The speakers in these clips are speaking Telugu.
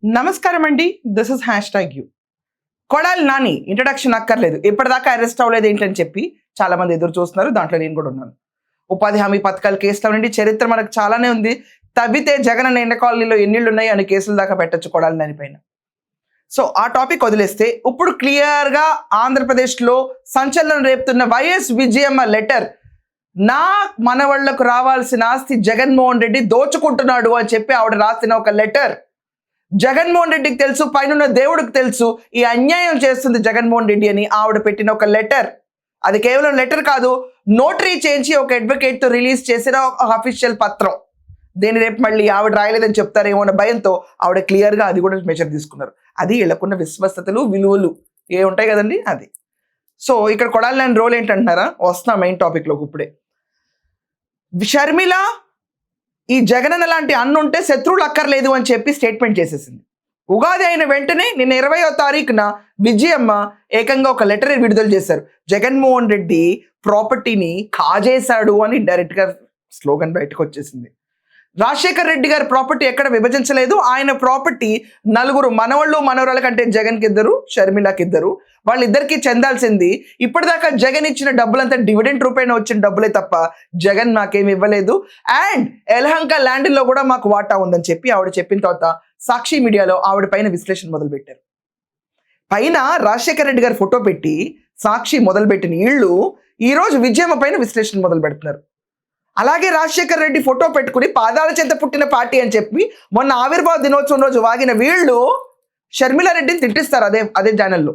నమస్కారం అండి, this is #you. Kodali Nani introduction అక్కర్లేదు, ఇప్పటిదాకా అరెస్ట్ అవ్వలేదు ఏంటని చెప్పి చాలా మంది ఎదురు చూస్తున్నారు. దాంట్లో నేను కూడా ఉన్నాను. ఉపాధి హామీ పథకాల కేసులో నుండి చరిత్ర మనకు చాలానే ఉంది. తవ్వితే జగన్ అనే ఎండ కాలనీలో ఎన్నిళ్ళు ఉన్నాయి అని కేసుల దాకా పెట్టచ్చు కొడాలి నాని పైన. సో ఆ టాపిక్ వదిలేస్తే ఇప్పుడు క్లియర్గా ఆంధ్రప్రదేశ్లో సంచలనం రేపుతున్న వైఎస్ విజయమ్మ లెటర్, నా మనవాళ్లకు రావాల్సిన ఆస్తి జగన్మోహన్ రెడ్డి దోచుకుంటున్నాడు అని చెప్పి ఆవిడ రాసిన ఒక లెటర్. జగన్మోహన్ రెడ్డికి తెలుసు, పైన దేవుడికి తెలుసు ఈ అన్యాయం చేస్తుంది జగన్మోహన్ రెడ్డి అని ఆవిడ పెట్టిన ఒక లెటర్. అది కేవలం లెటర్ కాదు, నోటరీ చేయించి ఒక అడ్వకేట్తో రిలీజ్ చేసిన ఒక అఫీషియల్ పత్రం. దీన్ని రేపు మళ్ళీ ఆవిడ రాయలేదని చెప్తారేమో అన్న భయంతో ఆవిడ క్లియర్గా అది కూడా మెజర్ తీసుకున్నారు. అది వీళ్ళకున్న విశ్వస్తతలు, విలువలు ఏ ఉంటాయి కదండి అది. సో ఇక్కడ కొడాలి నాని రోల్ ఏంటంటున్నారా, వస్తున్నా మెయిన్ టాపిక్లోకి. ఇప్పుడే షర్మిల ఈ జగనన్న లాంటి అన్నుంటే శత్రువులు అక్కర్లేదు అని చెప్పి స్టేట్మెంట్ చేసేసింది. ఉగాది అయిన వెంటనే నిన్న 20వ తారీఖున విజయమ్మ ఏకంగా ఒక లెటర్ విడుదల చేశారు. జగన్మోహన్ రెడ్డి ప్రాపర్టీని కాజేశాడు అని డైరెక్ట్గా స్లోగన్ బయటకు వచ్చేసింది. రాజశేఖర్ రెడ్డి గారి ప్రాపర్టీ ఎక్కడ విభజించలేదు, ఆయన ప్రాపర్టీ నలుగురు మనవాళ్ళు మనవరాల కంటే జగన్కి ఇద్దరు, షర్మిలకి ఇద్దరు, వాళ్ళిద్దరికి చెందాల్సింది. ఇప్పటిదాకా జగన్ ఇచ్చిన డబ్బులంతా డివిడెంట్ రూపాయన వచ్చిన డబ్బులే తప్ప జగన్ మాకేమి ఇవ్వలేదు. అండ్ ఎలహంక ల్యాండ్లో కూడా మాకు వాటా ఉందని చెప్పి ఆవిడ చెప్పిన తర్వాత సాక్షి మీడియాలో ఆవిడ పైన విశ్లేషణ మొదలుపెట్టారు. పైన రాజశేఖర్ రెడ్డి గారి ఫోటో పెట్టి సాక్షి మొదలుపెట్టిన వీళ్ళు ఈరోజు విజయమ్మ పైన విశ్లేషణ మొదలు పెడుతున్నారు. అలాగే రాజశేఖర్ రెడ్డి ఫోటో పెట్టుకుని పాదాల చెంత పుట్టిన పార్టీ అని చెప్పి మొన్న ఆవిర్భావ దినోత్సవం రోజు వాగిన వీళ్ళు షర్మిలా రెడ్డిని తిట్టిస్తారు అదే ఛానల్లో.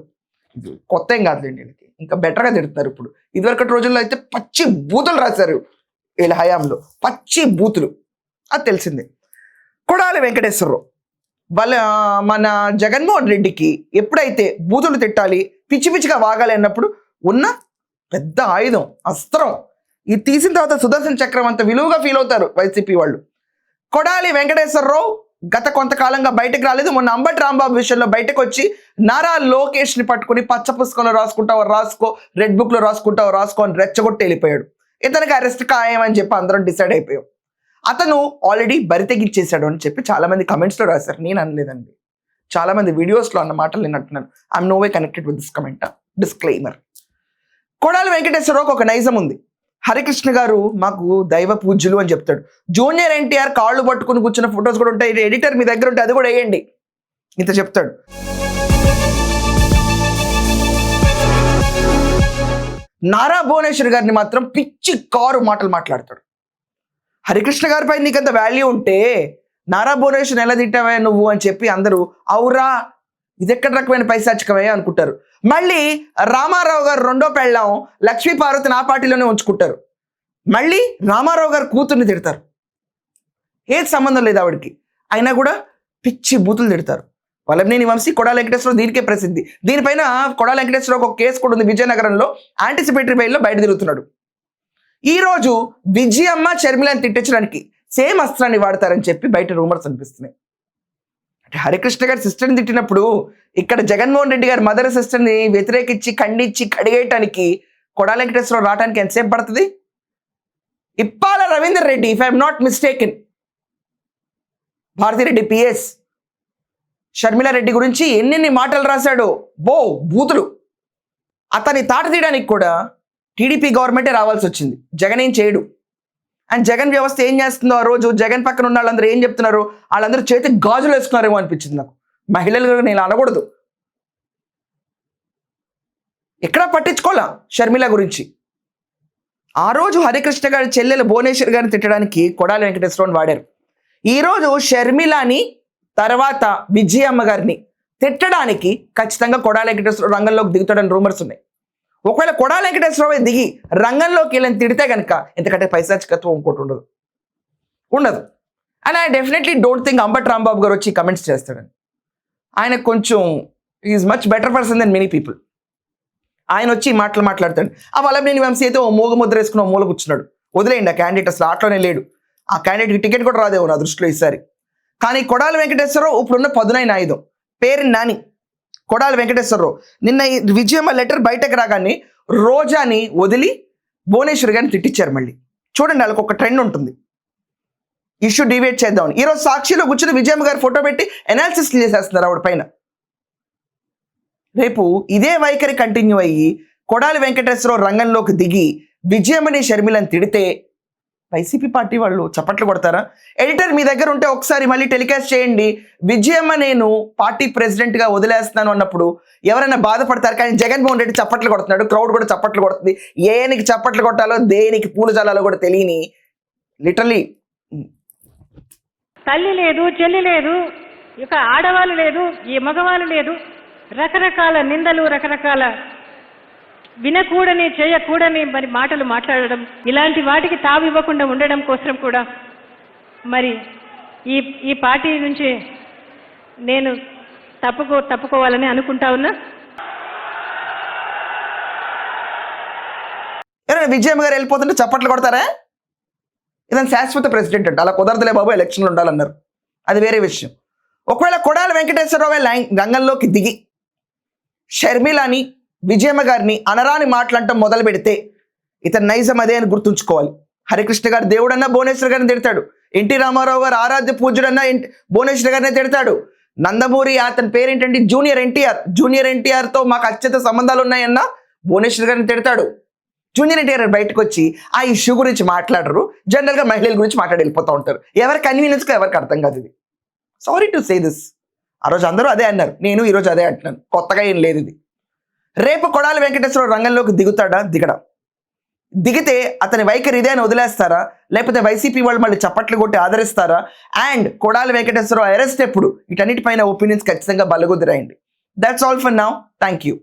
కొత్త ఏం కాదులేండి, వీళ్ళకి ఇంకా బెటర్గా తిడుతున్నారు. ఇప్పుడు ఇదివరకటి రోజుల్లో అయితే పచ్చి బూతులు రాశారు వీళ్ళ హయాంలో, పచ్చి బూతులు, అది తెలిసిందే. కొడాలి వెంకటేశ్వరరావు మన జగన్మోహన్ రెడ్డికి ఎప్పుడైతే బూతులు తిట్టాలి, పిచ్చి పిచ్చిగా వాగాలి అన్నప్పుడు ఉన్న పెద్ద ఆయుధం, అస్త్రం ఇది తీసిన తర్వాత సుదర్శన్ చక్రం అంత విలువగా ఫీల్ అవుతారు వైసీపీ వాళ్ళు. కొడాలి వెంకటేశ్వరరావు గత కొంతకాలంగా బయటకు రాలేదు. మొన్న అంబటి రాంబాబు విషయంలో బయటకు వచ్చి నారా లోకేష్ని పట్టుకుని పచ్చ పుస్తకంలో రాసుకుంటావో రాసుకో, రెడ్ బుక్లో రాసుకుంటావో రాసుకో అని రెచ్చగొట్టి వెళ్ళిపోయాడు. ఇతనికి అరెస్ట్ ఖాయమని చెప్పి అందరం డిసైడ్ అయిపోయాం. అతను ఆల్రెడీ బరితెగించేశాడు అని చెప్పి చాలామంది కమెంట్స్లో రాశారు, నేను అనలేదండి. చాలామంది వీడియోస్లో అన్న మాటలు నేను అంటున్నాను. I'm no way connected with this comment, disclaimer. Kodali వెంకటేశ్వరరావుకి ఒక నైజం ఉంది. హరికృష్ణ గారు మాకు దైవ పూజ్యులు అని చెప్తాడు. జూనియర్ ఎన్టీఆర్ కాళ్ళు పట్టుకుని కూర్చున్న ఫొటోస్ కూడా ఉంటాయి, ఎడిటర్ మీ దగ్గర ఉంటే అది కూడా వేయండి, ఇంత చెప్తాడు. నారా భువనేశ్వర్ గారిని మాత్రం పిచ్చి కారు మాటలు మాట్లాడతాడు. హరికృష్ణ గారిపై నీకంత వాల్యూ ఉంటే నారా భువనేశ్వర్ ఎలా తిట్టావే నువ్వు అని చెప్పి అందరూ అవురా ఇదెక్కడ రకమైన పైశాచికమే అనుకుంటారు. మళ్ళీ రామారావు గారు రెండో పెళ్ళాం లక్ష్మీ పార్వతిని ఆ పార్టీలోనే ఉంచుకుంటారు. మళ్ళీ రామారావు గారు కూతుర్ని తిడతారు, ఏది సంబంధం లేదు ఆవిడకి, అయినా కూడా పిచ్చి బూతులు తిడతారు. వల్లభనేని వంశీ, కొడాలి వెంకటేశ్వరరావు దీనికే ప్రసిద్ధి. దీనిపైన కొడాలి వెంకటేశ్వరరావు ఒక కేసు కూడా ఉంది విజయనగరంలో, యాంటిసిపేటరీ బెయిల్లో బయట తిరుగుతున్నాడు. ఈరోజు విజయమ్మ షర్మిలని తిట్టించడానికి సేమ్ అస్త్రాన్ని వాడతారని చెప్పి బయట రూమర్స్ అనిపిస్తున్నాయి. అంటే హరికృష్ణ గారి సిస్టర్ని తిట్టినప్పుడు ఇక్కడ జగన్మోహన్ రెడ్డి గారి మదర్ సిస్టర్ని వ్యతిరేకించి ఖండించి కడిగేయటానికి కొడాలి వెంకటేశ్వరరావు రావడానికి ఎంతసేపు పడుతుంది? Ippala Ravinder Reddy, if I'm not mistaken, Bharathireddy PS Sharmila Reddy గురించి ఎన్నెన్ని మాటలు రాశాడో, బూతులు. అతని తాట తీయడానికి కూడా టీడీపీ గవర్నమెంటే రావాల్సి వచ్చింది, జగన్ ఏం చేయడు. అండ్ జగన్ వ్యవస్థ ఏం చేస్తుందో, ఆ రోజు జగన్ పక్కన ఉన్న వాళ్ళందరూ ఏం చెప్తున్నారు, వాళ్ళందరూ చేతికి గాజులు వేసుకున్నారేమో అనిపించింది నాకు. మహిళలు నేను అనకూడదు, ఎక్కడా పట్టించుకోలే షర్మిల గురించి. ఆ రోజు హరికృష్ణ గారి చెల్లెలు భువనేశ్వర్ గారిని తిట్టడానికి కొడాలి వెంకటేశ్వరరావుని వాడారు. ఈరోజు షర్మిలాని తర్వాత విజయమ్మ గారిని తిట్టడానికి ఖచ్చితంగా కొడాలి వెంకటేశ్వరరావు రంగంలోకి దిగుతాడని రూమర్స్ ఉన్నాయి. ఒకవేళ కొడాలి వెంకటేశ్వరరావు దిగి రంగంలోకి వెళ్ళని తిడితే కనుక ఇంతకంటే పైశాచికత్వం ఇంకోటి ఉండదు. And I definitely don't think Ambati Rambabu garu వచ్చి కమెంట్స్ చేస్తాడని. ఆయన కొంచెం is much better person than many people. ఆయన వచ్చి మాట్లాడతాడు. ఆ వల్లభనేని వంశీ అయితే ఓ మూగ ముద్ర వేసుకుని ఓ మూల కూర్చున్నాడు. వదిలేయండి, ఆ క్యాండిడేట్ అసలు ఆటలోనే లేడు. ఆ క్యాండిడేట్కి టికెట్ కూడా రాదేమో నా దృష్టిలో ఈసారి. కానీ కొడాలి వెంకటేశ్వరరావు ఇప్పుడున్న పదునైన ఆయుధం, పేరు నాని. కొడాలి వెంకటేశ్వరరావు నిన్న విజయమ్మ లెటర్ బయటకు రాగానే రోజాని వదిలి భువనేశ్వర్ గారిని తిట్టించారు. మళ్ళీ చూడండి, వాళ్ళకి ఒక ట్రెండ్ ఉంటుంది. ఇష్యూ డివేట్ చేద్దాం. ఈరోజు సాక్షిలో కూర్చుని విజయమ్మ గారు ఫోటో పెట్టి అనాలిసిస్ చేసేస్తున్నారు ఆవిడ పైన. రేపు ఇదే వైఖరి కంటిన్యూ అయ్యి కొడాలి వెంకటేశ్వరరావు రంగంలోకి దిగి విజయమ్మని షర్మిలని తిడితే వైసీపీ పార్టీ వాళ్ళు చప్పట్లు కొడతారా? ఎడిటర్ మీ దగ్గర ఉంటే ఒకసారి మళ్ళీ టెలికాస్ట్ చేయండి. విజయమ్మ నేను పార్టీ ప్రెసిడెంట్గా వదిలేస్తున్నాను అన్నప్పుడు ఎవరైనా బాధపడతారు, కానీ జగన్మోహన్ రెడ్డి చప్పట్లు కొడుతున్నాడు, క్రౌడ్ కూడా చప్పట్లు కొడుతుంది. ఏనికి చప్పట్లు కొట్టాలో దేనికి పూలు చల్లాలో కూడా తెలియని లిటరలీ తల్లి లేదు, చెల్లి లేదు, ఇక ఆడవాళ్ళు లేదు, ఈ మగవాళ్ళు లేదు, రకరకాల నిందలు, రకరకాల వినకూడని చేయకూడని మరి మాటలు మాట్లాడడం, ఇలాంటి వాటికి తావు ఇవ్వకుండా ఉండడం కోసం కూడా మరి ఈ పార్టీ నుంచి నేను తప్పుకోవాలని అనుకుంటా ఉన్నా. విజయమ్మ గారు వెళ్ళిపోతుంటే చప్పట్లు కొడతారా? ఇదని శాశ్వత ప్రెసిడెంట్ అంటే అలా కుదరదులే బాబు, ఎలక్షన్లు ఉండాలన్నారు, అది వేరే విషయం. ఒకవేళ కొడాలి వెంకటేశ్వరరావు రంగంలోకి దిగి షర్మిలని విజయమ్మ గారిని అనరాని మాట్లాడటం మొదలు పెడితే ఇతని నైజం అదే అని గుర్తుంచుకోవాలి. హరికృష్ణ గారు దేవుడన్నా భువనేశ్వర్ గారిని తిడతాడు, ఎన్టీ రామారావు గారు ఆరాధ్య పూజ్యుడన్నా భువనేశ్వర్ గారిని తిడతాడు, నందమూరి అతని పేరేంటంటే జూనియర్ ఎన్టీఆర్తో మాకు అత్యంత సంబంధాలు ఉన్నాయన్నా భువనేశ్వర్ గారిని తిడతాడు. జూనియర్ ఎన్టీఆర్ బయటకు వచ్చి ఆ ఇష్యూ గురించి మాట్లాడరు, జనరల్గా మహిళల గురించి మాట్లాడి వెళ్ళిపోతూ ఉంటారు. ఎవరి కన్వీనియన్స్గా ఎవరికి అర్థం కాదు ఇది. Sorry to say this. ఆ రోజు అందరూ అదే అన్నారు, నేను ఈరోజు అదే అంటున్నాను, కొత్తగా ఏం లేదు ఇది. రేపు కొడాలి వెంకటేశ్వరరావు రంగంలోకి దిగుతాడా? దిగితే అతని వైఖరి ఇదే అని వదిలేస్తారా, లేకపోతే వైసీపీ వాళ్ళు మళ్ళీ చప్పట్లు కొట్టి ఆదరిస్తారా? అండ్ కొడాలి వెంకటేశ్వరరావు అరెస్ట్ ఎప్పుడు? వీటన్నిటిపైన ఒపీనియన్స్ ఖచ్చితంగా బలగుదిరాయండి. That's all for now. Thank you.